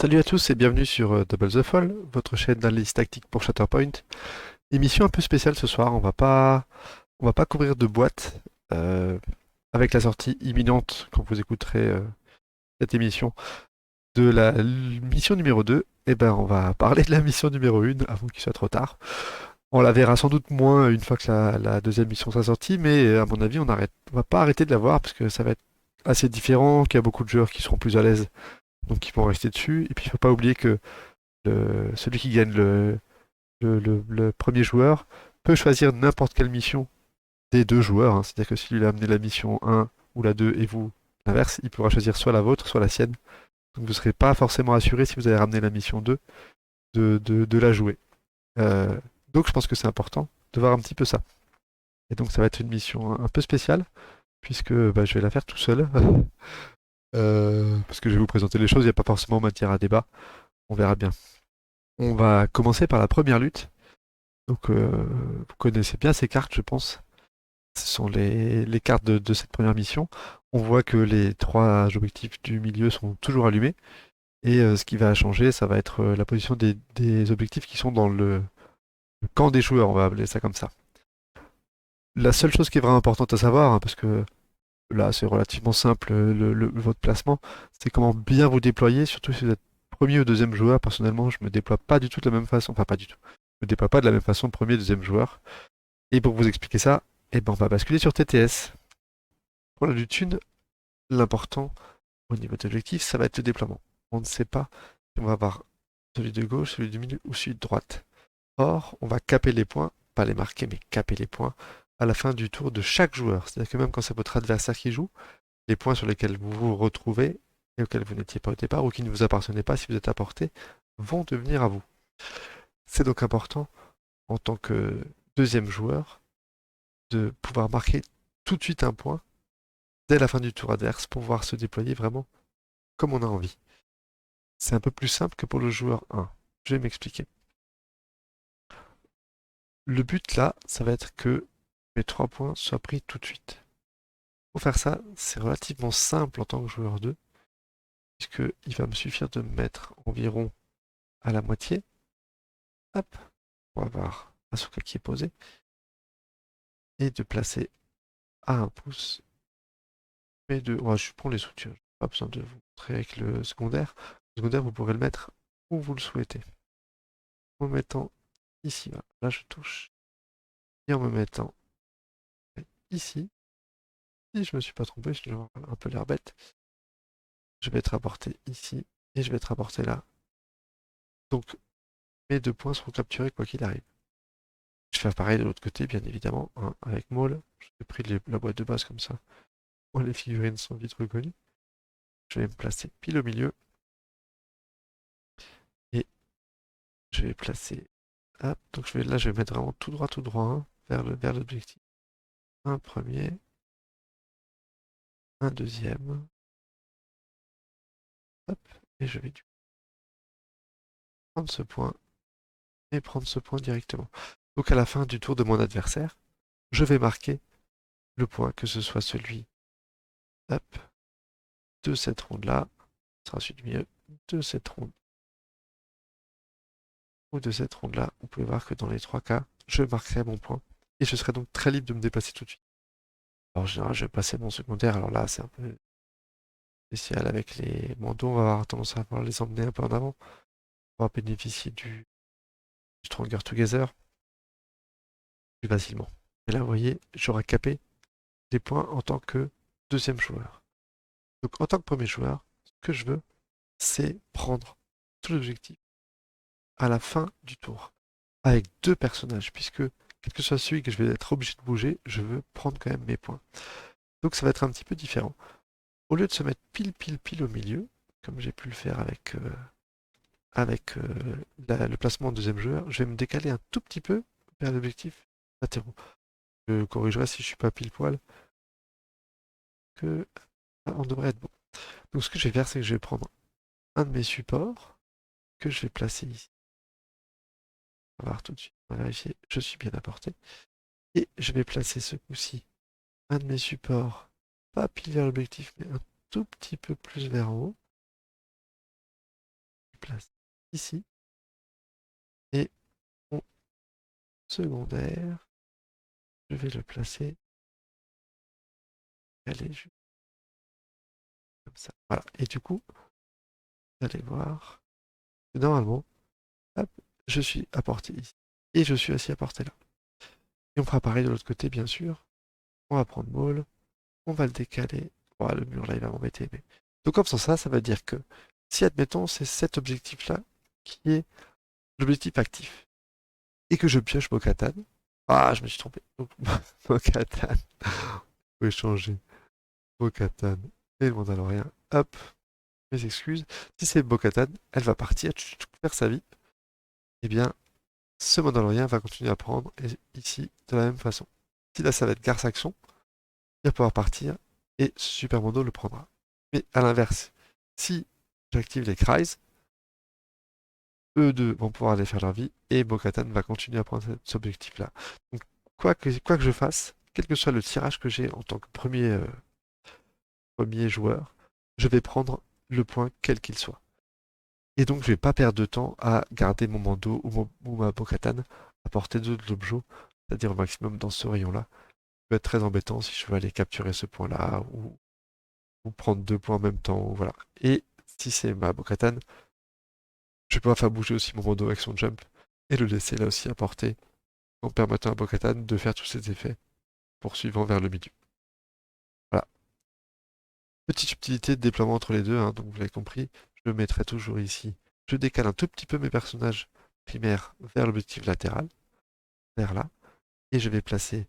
Salut à tous et bienvenue sur Double the Fall, votre chaîne d'analyse tactique pour Shatterpoint. Émission un peu spéciale ce soir, on va pas couvrir de boîte avec la sortie imminente quand vous écouterez cette émission de la mission numéro 2. Et ben on va parler de la mission numéro 1 avant qu'il soit trop tard. On la verra sans doute moins une fois que la deuxième mission sera sortie, mais à mon avis on va pas arrêter de la voir parce que ça va être assez différent, qu'il y a beaucoup de joueurs qui seront plus à l'aise, donc qui vont rester dessus. Et puis il faut pas oublier que celui qui gagne le premier joueur peut choisir n'importe quelle mission des deux joueurs, hein. C'est-à-dire que si lui a amené la mission 1 ou la 2 et vous l'inverse, il pourra choisir soit la vôtre, soit la sienne. Donc vous ne serez pas forcément assuré si vous avez ramené la mission 2 de la jouer. Euh, donc je pense que c'est important de voir un petit peu ça. Et donc ça va être une mission un peu spéciale, puisque bah, je vais la faire tout seul. Parce que je vais vous présenter les choses, il n'y a pas forcément matière à débat. On verra bien. On va commencer par la première lutte. Donc, vous connaissez bien ces cartes, je pense. Ce sont les cartes de cette première mission. On voit que les trois objectifs du milieu sont toujours allumés. Et ce qui va changer, ça va être la position des objectifs qui sont dans le camp des joueurs, on va appeler ça comme ça. La seule chose qui est vraiment importante à savoir, hein, parce que là c'est relativement simple votre placement, c'est comment bien vous déployer, surtout si vous êtes premier ou deuxième joueur. Personnellement, je me déploie pas du tout de la même façon, enfin pas du tout. Je me déploie pas de la même façon premier et deuxième joueur. Et pour vous expliquer ça, eh ben on va basculer sur TTS. Pour la thune, l'important au niveau de l'objectif, ça va être le déploiement. On ne sait pas si on va avoir celui de gauche, celui du milieu ou celui de droite. Or, on va caper les points, pas les marquer, mais caper les points à la fin du tour de chaque joueur. C'est-à-dire que même quand c'est votre adversaire qui joue, les points sur lesquels vous vous retrouvez et auxquels vous n'étiez pas au départ ou qui ne vous appartenaient pas si vous êtes à portée, vont devenir à vous. C'est donc important en tant que deuxième joueur de pouvoir marquer tout de suite un point dès la fin du tour adverse pour pouvoir se déployer vraiment comme on a envie. C'est un peu plus simple que pour le joueur 1. Je vais m'expliquer. Le but là, ça va être que mes 3 points soient pris tout de suite. Pour faire ça, c'est relativement simple en tant que joueur 2, puisqu'il va me suffire de me mettre environ à la moitié. Hop, on va avoir Asuka qui est posé, et de placer à un pouce mes deux. Oh, je prends les soutiens, pas besoin de vous montrer avec le secondaire. Le secondaire, vous pourrez le mettre où vous le souhaitez. En me mettant ici, là je touche, et en me mettant ici, si je me suis pas trompé, je vais avoir un peu l'air bête, je vais être rapporté ici, et je vais être rapporté là. Donc mes 2 points seront capturés quoi qu'il arrive. Je fais pareil de l'autre côté, bien évidemment, hein, avec Maul. J'ai pris la boîte de base comme ça. Bon, les figurines sont vite reconnues. Je vais me placer pile au milieu, et je vais placer. Hop, donc là, je vais mettre vraiment tout droit, hein, vers l'objectif. Un premier, un deuxième, hop, et je vais prendre ce point et prendre ce point directement. Donc à la fin du tour de mon adversaire, je vais marquer le point, que ce soit celui, hop, de cette ronde-là, ce sera celui du milieu, de cette ronde ou de cette ronde-là. Vous pouvez voir que dans les 3 cas, je marquerai mon point et je serai donc très libre de me déplacer tout de suite. Alors, en général, je vais passer mon secondaire. Alors là, c'est un peu spécial avec les manteaux. On va avoir tendance à pouvoir les emmener un peu en avant pour pouvoir bénéficier du Stronger Together plus facilement. Et là, vous voyez, j'aurai capé des points en tant que deuxième joueur. Donc, en tant que premier joueur, ce que je veux, c'est prendre tout l'objectif à la fin du tour avec 2 personnages, puisque quel que soit celui que je vais être obligé de bouger, je veux prendre quand même mes points. Donc ça va être un petit peu différent. Au lieu de se mettre pile au milieu, comme j'ai pu le faire avec le placement en deuxième joueur, je vais me décaler un tout petit peu vers l'objectif latéraux. Je corrigerai si je suis pas pile poil que on devrait être bon. Donc ce que je vais faire, c'est que je vais prendre un de mes supports que je vais placer ici. On va voir tout de suite. On va vérifier, je suis bien apporté. Et je vais placer ce coup-ci un de mes supports, pas pile vers l'objectif, mais un tout petit peu plus vers en haut. ici. Et mon secondaire, je vais le placer. Allez, juste comme ça. Voilà. Et du coup, vous allez voir que normalement, hop, je suis à portée ici. Et je suis aussi à portée là. Et on fera pareil de l'autre côté, bien sûr. On va prendre Maul. On va le décaler. Oh, le mur là, il va m'embêter. Mais... Donc, comme ça veut dire que si, admettons, c'est cet objectif-là qui est l'objectif actif et que je pioche Bo-Katan. Ah, je me suis trompé. Donc, Bo-Katan. On peut changer. Bo-Katan et le Mandalorien. Hop, mes excuses. Si c'est Bo-Katan, elle va partir faire sa vie. Eh bien, ce Mandalorien va continuer à prendre ici de la même façon. Si là, ça va être Gar Saxon, il va pouvoir partir et Super Mando le prendra. Mais à l'inverse, si j'active les Cries, eux deux vont pouvoir aller faire leur vie et Bo-Katan va continuer à prendre cet objectif-là. Donc, quoi que je fasse, quel que soit le tirage que j'ai en tant que premier joueur, je vais prendre le point quel qu'il soit. Et donc, je vais pas perdre de temps à garder mon Mando ou ma Bo-Katan à portée de l'objet, c'est-à-dire au maximum dans ce rayon-là. Ça peut être très embêtant si je veux aller capturer ce point-là ou prendre deux points en même temps. Voilà. Et si c'est ma Bo-Katan, je vais pouvoir faire bouger aussi mon Mando avec son jump et le laisser là aussi à portée en permettant à Bo-Katan de faire tous ses effets poursuivant vers le milieu. Voilà. Petite subtilité de déploiement entre les deux, hein, donc vous l'avez compris, je le mettrai toujours ici. Je décale un tout petit peu mes personnages primaires vers l'objectif latéral, vers là, et je vais placer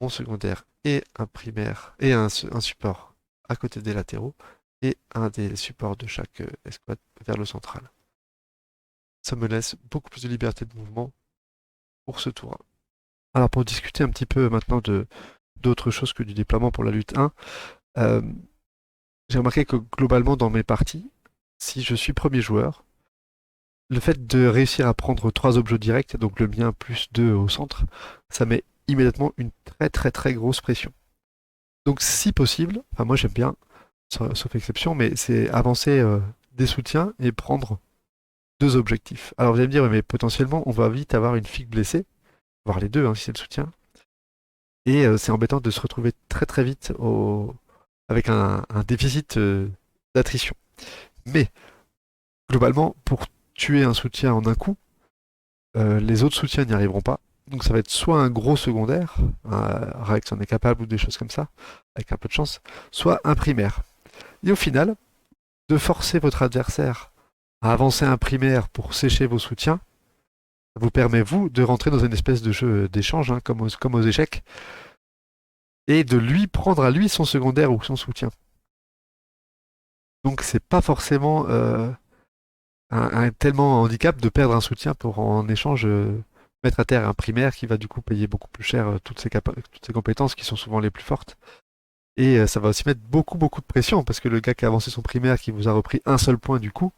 mon secondaire et un primaire et un support à côté des latéraux et un des supports de chaque escouade vers le central. Ça me laisse beaucoup plus de liberté de mouvement pour ce tour 1. Alors pour discuter un petit peu maintenant de d'autres choses que du déploiement pour la lutte 1, euh, j'ai remarqué que globalement dans mes parties, si je suis premier joueur, le fait de réussir à prendre 3 objets directs, donc le mien plus 2 au centre, ça met immédiatement une très grosse pression. Donc si possible, enfin moi j'aime bien, sauf exception, mais c'est avancer des soutiens et prendre 2 objectifs. Alors vous allez me dire, mais potentiellement on va vite avoir une figue blessée, voire les deux hein, si c'est le soutien, et c'est embêtant de se retrouver très vite avec un déficit d'attrition. Mais globalement, pour tuer un soutien en un coup, les autres soutiens n'y arriveront pas. Donc ça va être soit un gros secondaire, Rex en est capable ou des choses comme ça, avec un peu de chance, soit un primaire. Et au final, de forcer votre adversaire à avancer un primaire pour sécher vos soutiens, ça vous permet, vous, de rentrer dans une espèce de jeu d'échange, hein, comme aux échecs, et de lui prendre à lui son secondaire ou son soutien. Donc c'est pas forcément un tellement handicap de perdre un soutien pour en échange mettre à terre un primaire qui va du coup payer beaucoup plus cher toutes ses compétences qui sont souvent les plus fortes. Et ça va aussi mettre beaucoup de pression parce que le gars qui a avancé son primaire, qui vous a repris un seul point du coup,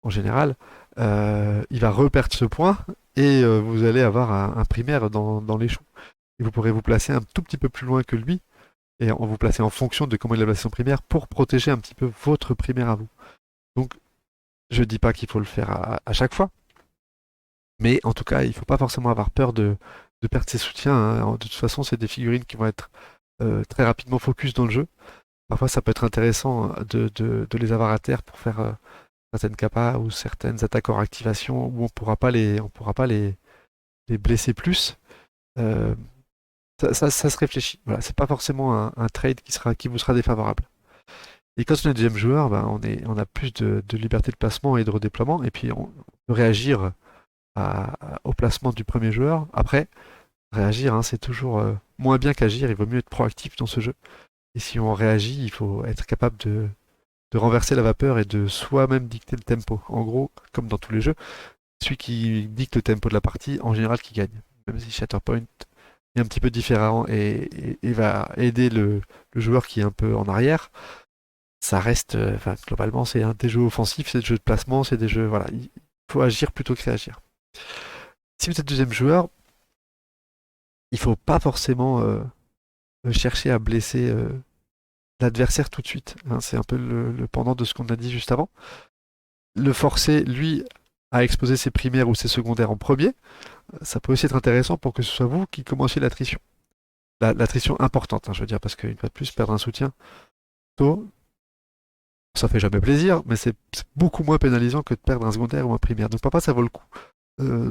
en général, il va reperdre ce point et vous allez avoir un primaire dans les choux. Et vous pourrez vous placer un tout petit peu plus loin que lui et vous placer en fonction de comment il a placé son primaire pour protéger un petit peu votre primaire à vous. Donc je dis pas qu'il faut le faire à chaque fois, mais en tout cas, il faut pas forcément avoir peur de perdre ses soutiens, hein. De toute façon, c'est des figurines qui vont être très rapidement focus dans le jeu. Parfois, ça peut être intéressant de les avoir à terre pour faire certaines capas ou certaines attaques hors activation où on pourra pas les blesser plus. Euh, ça se réfléchit. Voilà, c'est pas forcément un trade qui vous sera défavorable. Et quand on est deuxième joueur, ben, on a plus de liberté de placement et de redéploiement, et puis on peut réagir au placement du premier joueur. Après, réagir, hein, c'est toujours moins bien qu'agir, il vaut mieux être proactif dans ce jeu. Et si on réagit, il faut être capable de renverser la vapeur et de soi-même dicter le tempo. En gros, comme dans tous les jeux, celui qui dicte le tempo de la partie, en général, qui gagne. Même si Shatterpoint est un petit peu différent et va aider le joueur qui est un peu en arrière, ça reste, enfin, globalement, c'est des jeux offensifs, c'est des jeux de placement, c'est des jeux, voilà, il faut agir plutôt que réagir. Si vous êtes deuxième joueur, il faut pas forcément chercher à blesser l'adversaire tout de suite, hein. C'est un peu le pendant de ce qu'on a dit juste avant. Le forcer, lui, à exposer ses primaires ou ses secondaires en premier, ça peut aussi être intéressant pour que ce soit vous qui commenciez l'attrition. L'attrition importante, hein, je veux dire, parce qu'une fois de plus, perdre un soutien tôt, ça fait jamais plaisir, mais c'est beaucoup moins pénalisant que de perdre un secondaire ou un primaire. Donc parfois, ça vaut le coup.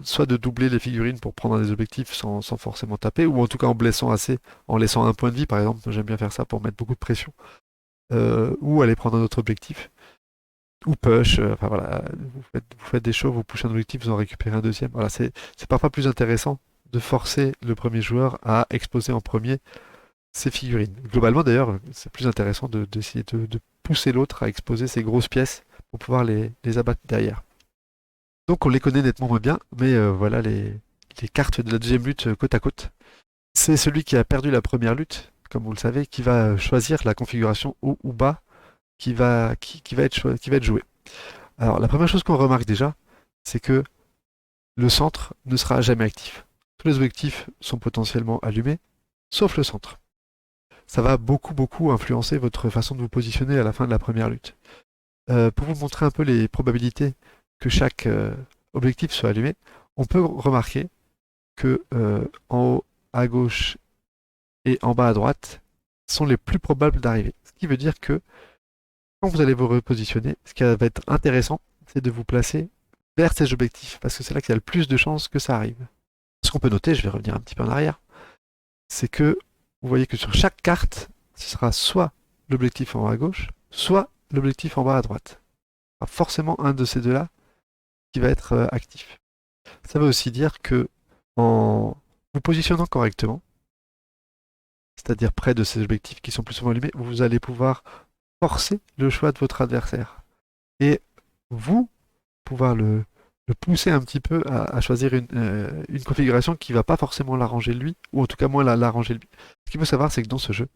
Soit de doubler les figurines pour prendre des objectifs sans forcément taper, ou en tout cas en blessant assez, en laissant un point de vie, par exemple. J'aime bien faire ça pour mettre beaucoup de pression. Ou aller prendre un autre objectif. Ou push, enfin voilà, vous faites des shows, vous pushez un objectif, vous en récupérez un deuxième. Voilà, c'est parfois plus intéressant de forcer le premier joueur à exposer en premier ses figurines. Globalement d'ailleurs, c'est plus intéressant d'essayer de pousser l'autre à exposer ses grosses pièces pour pouvoir les abattre derrière. Donc on les connaît nettement moins bien, mais voilà les cartes de la deuxième lutte côte à côte. C'est celui qui a perdu la première lutte, comme vous le savez, qui va choisir la configuration haut ou bas qui va être joué. Alors, la première chose qu'on remarque déjà, c'est que le centre ne sera jamais actif. Tous les objectifs sont potentiellement allumés, sauf le centre. Ça va beaucoup, beaucoup influencer votre façon de vous positionner à la fin de la première lutte. Pour vous montrer un peu les probabilités que chaque objectif soit allumé, on peut remarquer que en haut à gauche et en bas à droite sont les plus probables d'arriver. Ce qui veut dire que quand vous allez vous repositionner, ce qui va être intéressant, c'est de vous placer vers ces objectifs, parce que c'est là qu'il y a le plus de chances que ça arrive. Ce qu'on peut noter, je vais revenir un petit peu en arrière, c'est que vous voyez que sur chaque carte, ce sera soit l'objectif en haut à gauche, soit l'objectif en bas à droite. Alors forcément un de ces deux-là qui va être actif. Ça veut aussi dire que en vous positionnant correctement, c'est-à-dire près de ces objectifs qui sont plus souvent allumés, vous allez pouvoir forcer le choix de votre adversaire. Et vous, pouvoir le pousser un petit peu à choisir une configuration qui va pas forcément l'arranger lui, ou en tout cas moins l'arranger lui. Ce qu'il faut savoir, c'est que dans ce jeu,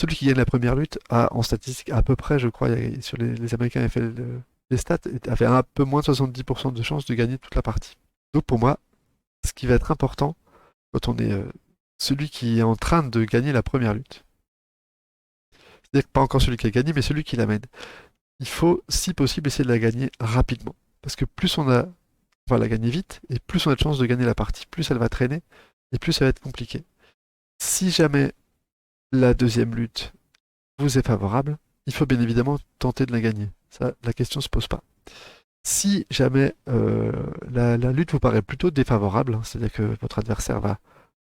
celui qui gagne la première lutte a en statistique à peu près, je crois, sur les Américains avaient fait les stats, avait un peu moins de 70% de chances de gagner toute la partie. Donc pour moi, ce qui va être important quand on est celui qui est en train de gagner la première lutte, c'est-à-dire que pas encore celui qui a gagné, mais celui qui l'amène, il faut, si possible, essayer de la gagner rapidement. Parce que plus on va la gagner vite, et plus on a de chances de gagner la partie, plus elle va traîner, et plus ça va être compliqué. Si jamais la deuxième lutte vous est favorable, il faut bien évidemment tenter de la gagner. Ça, la question ne se pose pas. Si jamais la lutte vous paraît plutôt défavorable, hein, c'est-à-dire que votre adversaire va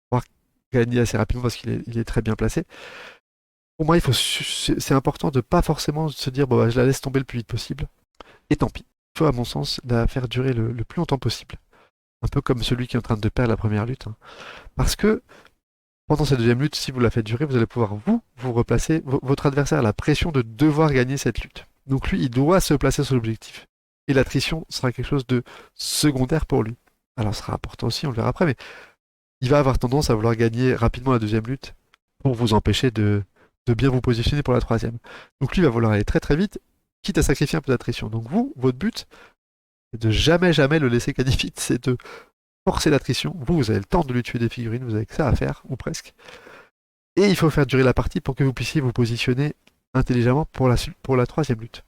pouvoir gagner assez rapidement parce qu'il est très bien placé, pour moi, c'est important de pas forcément se dire bon, bah, je la laisse tomber le plus vite possible, et tant pis. Il faut, à mon sens, la faire durer le plus longtemps possible. Un peu comme celui qui est en train de perdre la première lutte, hein. Parce que pendant cette deuxième lutte, si vous la faites durer, vous allez pouvoir vous replacer. Votre adversaire a la pression de devoir gagner cette lutte. Donc lui, il doit se placer sur l'objectif. Et l'attrition sera quelque chose de secondaire pour lui. Alors, ce sera important aussi, on le verra après, mais il va avoir tendance à vouloir gagner rapidement la deuxième lutte pour vous empêcher de bien vous positionner pour la troisième. Donc lui va vouloir aller très très vite, quitte à sacrifier un peu d'attrition. Donc vous, votre but, c'est de jamais jamais le laisser gagner vite, c'est de forcer l'attrition. Vous avez le temps de lui tuer des figurines, vous avez que ça à faire, ou presque. Et il faut faire durer la partie pour que vous puissiez vous positionner intelligemment pour la troisième lutte.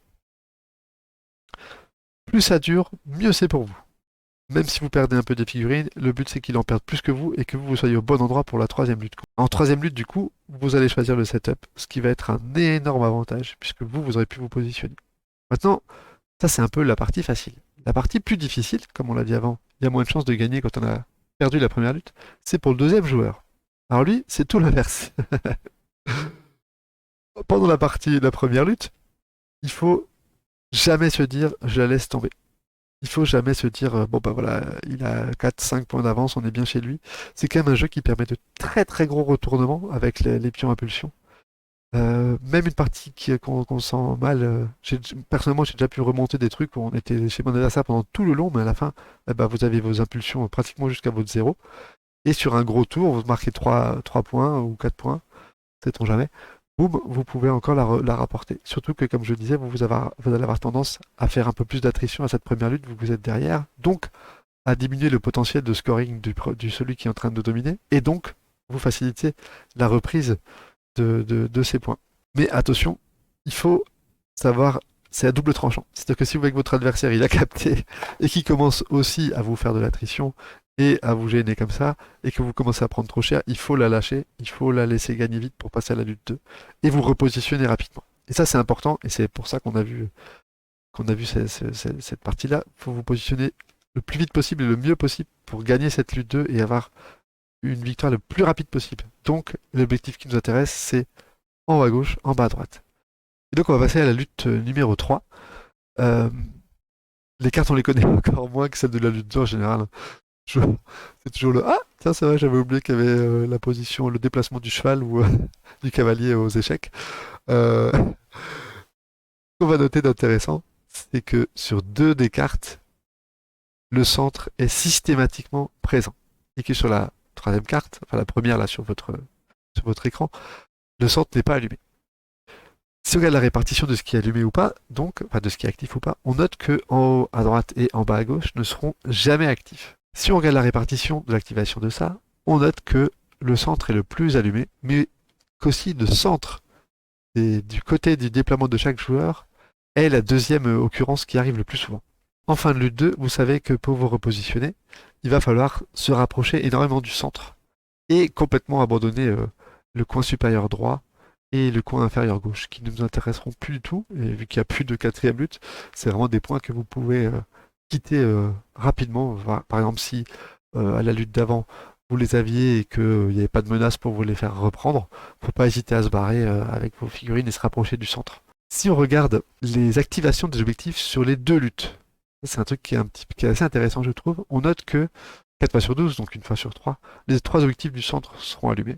Plus ça dure, mieux c'est pour vous. Même si vous perdez un peu des figurines, le but c'est qu'il en perde plus que vous et que vous soyez au bon endroit pour la troisième lutte. En troisième lutte, du coup, vous allez choisir le setup, ce qui va être un énorme avantage, puisque vous aurez pu vous positionner. Maintenant, ça c'est un peu la partie facile. La partie plus difficile, comme on l'a dit avant, il y a moins de chances de gagner quand on a perdu la première lutte, c'est pour le deuxième joueur. Alors lui, c'est tout l'inverse. Pendant la première lutte, il faut jamais se dire je la laisse tomber. Il faut jamais se dire bon bah voilà, il a 4-5 points d'avance, on est bien chez lui. C'est quand même un jeu qui permet de très très gros retournements avec les pions impulsion. Même une partie qu'on sent mal, personnellement j'ai déjà pu remonter des trucs où on était chez mon adversaire pendant tout le long, mais à la fin, eh ben, vous avez vos impulsions pratiquement jusqu'à votre zéro. Et sur un gros tour, vous marquez 3 points ou 4 points, sait-on jamais. Boum, vous pouvez encore la rapporter. Surtout que, comme je le disais, vous allez avoir tendance à faire un peu plus d'attrition à cette première lutte, vu que vous êtes derrière, donc à diminuer le potentiel de scoring du celui qui est en train de dominer, et donc vous facilitez la reprise de ces points. Mais attention, il faut savoir c'est à double tranchant. C'est-à-dire que si vous voyez que votre adversaire il a capté et qu'il commence aussi à vous faire de l'attrition et à vous gêner comme ça, et que vous commencez à prendre trop cher, il faut la lâcher, il faut la laisser gagner vite pour passer à la lutte 2 et vous repositionner rapidement. Et ça c'est important et c'est pour ça qu'on a vu cette partie-là. Il faut vous positionner le plus vite possible et le mieux possible pour gagner cette lutte 2 et avoir une victoire le plus rapide possible. Donc l'objectif qui nous intéresse c'est en haut à gauche, en bas à droite. Et donc on va passer à la lutte numéro 3. Euh, les cartes on les connaît encore moins que celles de la lutte 2 en général, hein. C'est toujours le ah tiens c'est vrai j'avais oublié qu'il y avait la position, le déplacement du cheval ou du cavalier aux échecs. Ce qu'on va noter d'intéressant, c'est que sur deux des cartes, le centre est systématiquement présent. Et que sur la troisième carte, enfin la première là sur votre écran, le centre n'est pas allumé. Si on regarde la répartition de ce qui est allumé ou pas, donc, enfin de ce qui est actif ou pas, on note que en haut à droite et en bas à gauche ne seront jamais actifs. Si on regarde la répartition de l'activation de ça, on note que le centre est le plus allumé, mais qu'aussi le centre du côté du déploiement de chaque joueur est la deuxième occurrence qui arrive le plus souvent. En fin de lutte 2, vous savez que pour vous repositionner, il va falloir se rapprocher énormément du centre et complètement abandonner le coin supérieur droit et le coin inférieur gauche, qui ne nous intéresseront plus du tout, et vu qu'il n'y a plus de quatrième lutte, c'est vraiment des points que vous pouvez quitter rapidement. Par exemple, si à la lutte d'avant, vous les aviez et qu'il n'y avait pas de menace pour vous les faire reprendre, faut pas hésiter à se barrer avec vos figurines et se rapprocher du centre. Si on regarde les activations des objectifs sur les deux luttes, c'est un truc qui est assez intéressant, je trouve. On note que 4 fois sur 12, donc une fois sur 3, les trois objectifs du centre seront allumés.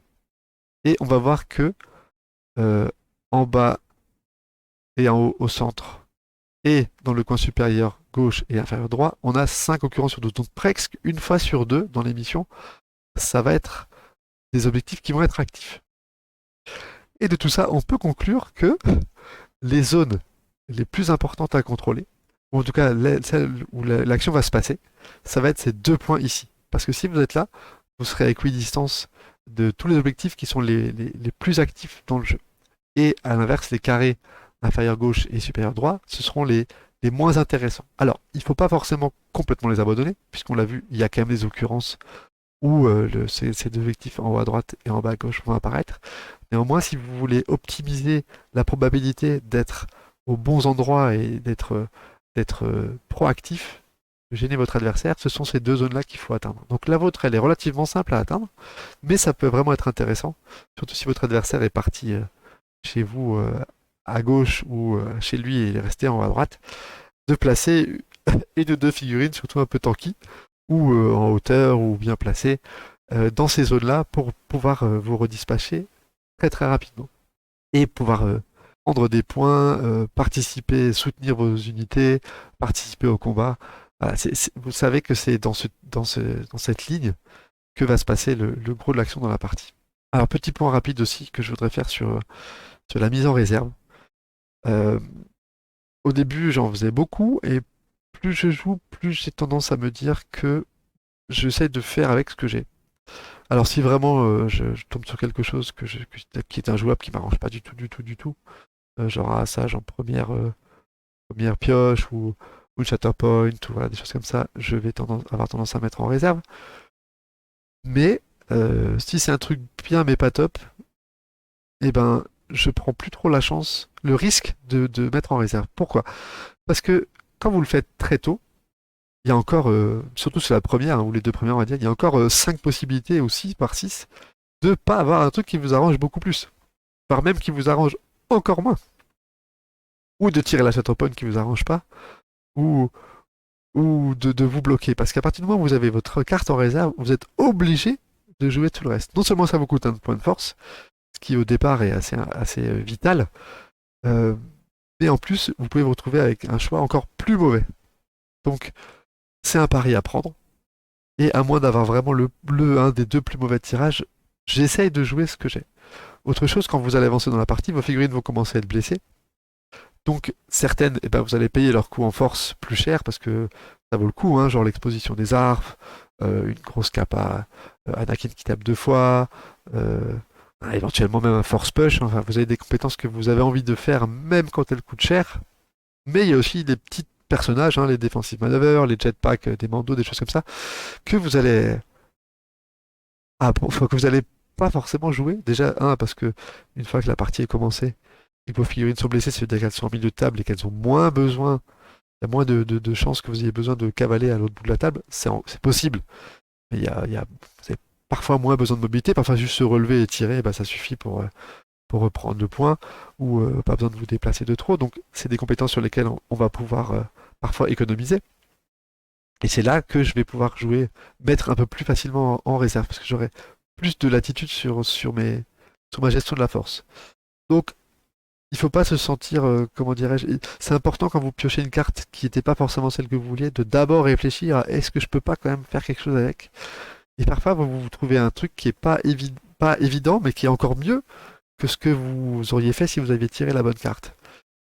Et on va voir que euh, en bas et en haut au centre, et dans le coin supérieur gauche et inférieur droit, on a 5 occurrences sur 12. Donc presque une fois sur deux dans l'émission, ça va être des objectifs qui vont être actifs. Et de tout ça, on peut conclure que les zones les plus importantes à contrôler, ou en tout cas celles où l'action va se passer, ça va être ces deux points ici. Parce que si vous êtes là, vous serez à équidistance de tous les objectifs qui sont les plus actifs dans le jeu. Et à l'inverse, les carrés inférieur gauche et supérieur droit, ce seront les moins intéressants. Alors, il ne faut pas forcément complètement les abandonner, puisqu'on l'a vu, il y a quand même des occurrences où ces deux objectifs en haut à droite et en bas à gauche vont apparaître. Néanmoins, si vous voulez optimiser la probabilité d'être aux bons endroits et d'être proactif, de gêner votre adversaire, ce sont ces deux zones-là qu'il faut atteindre. Donc la vôtre, elle est relativement simple à atteindre, mais ça peut vraiment être intéressant, surtout si votre adversaire est parti chez vous à gauche ou chez lui et il est resté en haut à droite, de placer une ou deux figurines, surtout un peu tanky, ou en hauteur ou bien placées, dans ces zones-là pour pouvoir vous redispatcher très très rapidement. Et pouvoir prendre des points, participer, soutenir vos unités, participer au combat. Voilà, vous savez que c'est dans cette ligne que va se passer le gros de l'action dans la partie. Alors petit point rapide aussi que je voudrais faire sur la mise en réserve. Euh, Au début j'en faisais beaucoup et plus je joue, plus j'ai tendance à me dire que j'essaie de faire avec ce que j'ai. Alors si vraiment je tombe sur quelque chose qui est injouable, qui m'arrange pas du tout, du tout, du tout, genre un Sage en première pioche ou Shatterpoint ou voilà, des choses comme ça, je vais avoir tendance à mettre en réserve. Mais si c'est un truc bien mais pas top, eh ben je prends plus trop le risque de mettre en réserve. Pourquoi? Parce que quand vous le faites très tôt, il y a encore, surtout sur la première, hein, ou les deux premières, on va dire, il y a encore 5 possibilités, ou 6 par 6 de pas avoir un truc qui vous arrange beaucoup plus. Voire même qui vous arrange encore moins. Ou de tirer la Shatterpoint qui vous arrange pas, ou, ou de vous bloquer. Parce qu'à partir du moment où vous avez votre carte en réserve, vous êtes obligé de jouer tout le reste. Non seulement ça vous coûte un point de force, ce qui au départ est assez vital, euh, mais en plus, vous pouvez vous retrouver avec un choix encore plus mauvais. Donc, c'est un pari à prendre. Et à moins d'avoir vraiment un des deux plus mauvais tirages, j'essaye de jouer ce que j'ai. Autre chose, quand vous allez avancer dans la partie, vos figurines vont commencer à être blessées. Donc certaines, eh ben, vous allez payer leur coût en force plus cher parce que ça vaut le coup, hein, genre l'exposition des arcs, une grosse cape à Anakin qui tape deux fois, éventuellement même un force push. Enfin, vous avez des compétences que vous avez envie de faire même quand elles coûtent cher, Mais il y a aussi des petits personnages, hein, les defensive manœuvres, les jetpacks, des mandos, des choses comme ça, que vous allez enfin, que vous allez pas forcément jouer. Déjà, parce que une fois que la partie est commencée et que vos figurines sont blessées, ça veut dire qu'elles sont en milieu de table et qu'elles ont moins besoin, il y a moins de chances que vous ayez besoin de cavaler à l'autre bout de la table. C'est possible, mais vous avez parfois moins besoin de mobilité, parfois juste se relever et tirer, bah, ça suffit pour reprendre le point, ou pas besoin de vous déplacer de trop. Donc, c'est des compétences sur lesquelles on va pouvoir parfois économiser. Et c'est là que je vais pouvoir jouer, mettre un peu plus facilement en réserve, parce que j'aurai plus de latitude sur ma gestion de la force. Donc, il faut pas se sentir, comment dirais-je, c'est important quand vous piochez une carte qui n'était pas forcément celle que vous vouliez, de d'abord réfléchir à est-ce que je peux pas quand même faire quelque chose avec. Et parfois, vous trouvez un truc qui est pas évident, mais qui est encore mieux que ce que vous auriez fait si vous aviez tiré la bonne carte.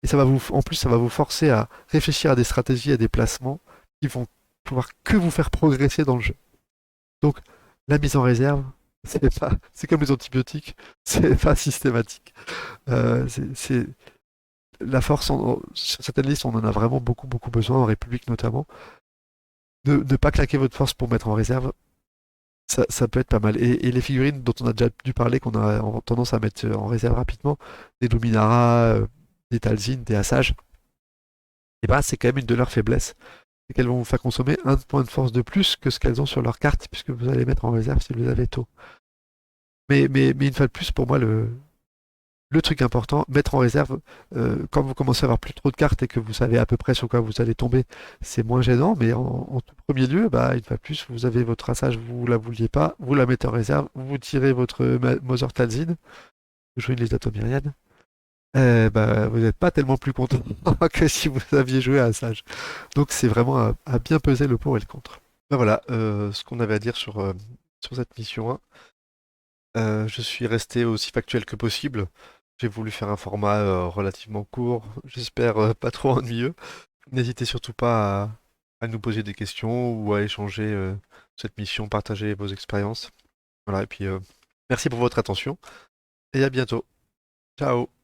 Et en plus, ça va vous forcer à réfléchir à des stratégies, à des placements qui vont pouvoir que vous faire progresser dans le jeu. Donc, la mise en réserve, c'est comme les antibiotiques, c'est pas systématique. C'est la force, sur certaines listes, on en a vraiment beaucoup, beaucoup besoin, en République notamment. Ne pas claquer votre force pour mettre en réserve, ça peut être pas mal. Et les figurines dont on a déjà dû parler, qu'on a tendance à mettre en réserve rapidement, des Luminara, des Talzin, des Assages, et bah, c'est quand même une de leurs faiblesses. C'est qu'elles vont vous faire consommer un point de force de plus que ce qu'elles ont sur leur carte, puisque vous allez mettre en réserve si vous les avez tôt. Mais une fois de plus, pour moi, le truc important, mettre en réserve, quand vous commencez à avoir plus trop de cartes et que vous savez à peu près sur quoi vous allez tomber, c'est moins gênant, mais en tout premier lieu, bah, une fois de plus, vous avez votre traçage, vous la vouliez pas, vous la mettez en réserve, vous tirez votre Mother Talzin, vous jouez une liste d'Atomirienne, bah, vous n'êtes pas tellement plus content que si vous aviez joué à Sage. Donc c'est vraiment à bien peser le pour et le contre. Ben voilà, ce qu'on avait à dire sur cette mission 1. Je suis resté aussi factuel que possible. J'ai voulu faire un format relativement court, j'espère pas trop ennuyeux. N'hésitez surtout pas à nous poser des questions ou à échanger cette mission, partager vos expériences. Voilà, et puis merci pour votre attention et à bientôt. Ciao!